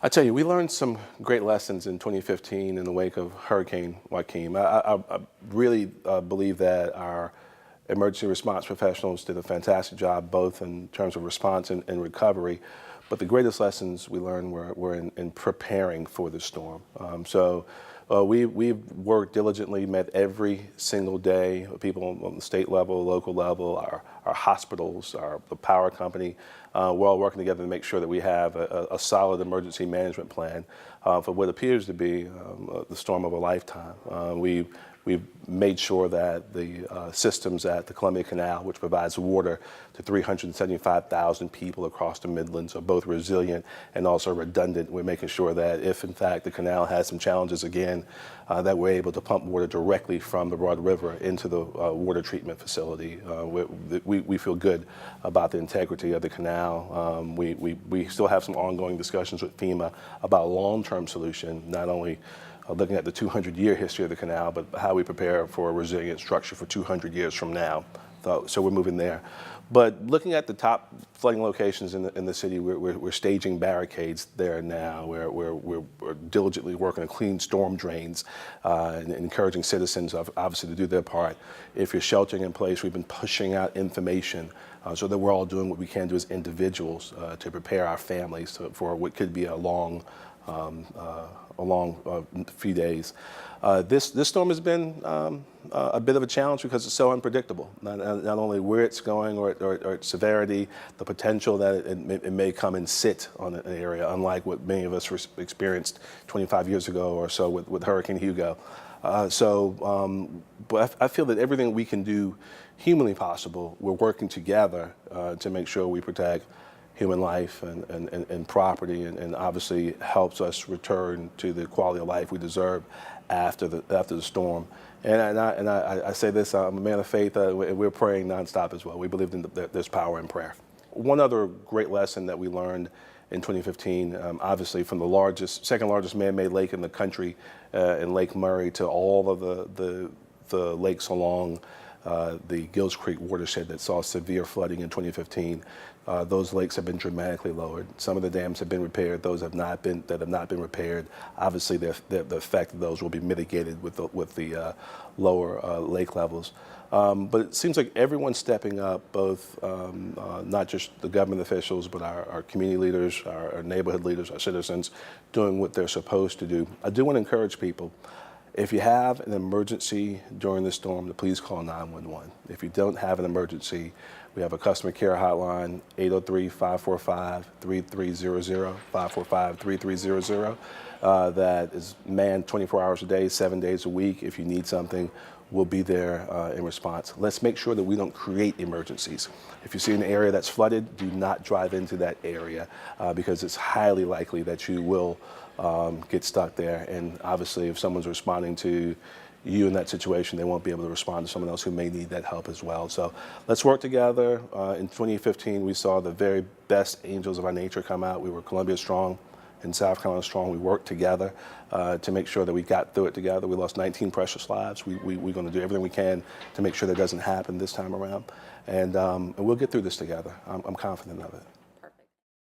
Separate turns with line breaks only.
I tell you, we learned some great lessons in 2015 in the wake of Hurricane Joaquin. I really believe that our emergency response professionals did a fantastic job, both in terms of response and recovery. But the greatest lessons we learned were in preparing for the storm. We've worked diligently, met every single day, people on the state level, local level, our hospitals, the power company. We're all working together to make sure that we have a solid emergency management plan for what appears to be the storm of a lifetime. We've made sure that the systems at the Columbia Canal, which provides water to 375,000 people across the Midlands, are both resilient and also redundant. We're making sure that if, in fact, the canal has some challenges again, that we're able to pump water directly from the Broad River into the water treatment facility. We feel good about the integrity of the canal. We still have some ongoing discussions with FEMA about a long-term solution, not only looking at the 200-year history of the canal, but how we prepare for a resilient structure for 200 years from now. So we're moving there. But looking at the top flooding locations in the city, we're staging barricades there now. We're diligently working to clean storm drains and encouraging citizens, obviously, to do their part. If you're sheltering in place, we've been pushing out information so that we're all doing what we can do as individuals to prepare our families for what could be a long few days. This storm has been a bit of a challenge because it's so unpredictable. Not only where it's going or its severity, the potential that it may come and sit on an area, unlike what many of us experienced 25 years ago or so with Hurricane Hugo. But I feel that everything we can do humanly possible, we're working together to make sure we protect human life and property, and obviously helps us return to the quality of life we deserve after the storm. And I say this, I'm a man of faith, we're praying nonstop as well. We believe that there's power in prayer. One other great lesson that we learned in 2015, obviously from the second largest man-made lake in the country, in Lake Murray, to all of the lakes along the Gills Creek watershed that saw severe flooding in 2015. Those lakes have been dramatically lowered. Some of the dams have been repaired. Those that have not been repaired. Obviously, the effect of those will be mitigated with the lower lake levels. But it seems like everyone's stepping up, both not just the government officials, but our community leaders, our neighborhood leaders, our citizens, doing what they're supposed to do. I do want to encourage people, if you have an emergency during the storm, to please call 911. If you don't have an emergency, we have a customer care hotline, 803-545-3300, 545-3300, that is manned 24 hours a day, 7 days a week. If you need something, we'll be there in response. Let's make sure that we don't create emergencies. If you see an area that's flooded, do not drive into that area because it's highly likely that you will get stuck there. And obviously, if someone's responding to you in that situation, they won't be able to respond to someone else who may need that help as well. So let's work together. In 2015, we saw the very best angels of our nature come out. We were Columbia strong and South Carolina strong. We worked together to make sure that we got through it together. We lost 19 precious lives. We're going to do everything we can to make sure that doesn't happen this time around. And we'll get through this together. I'm confident of it.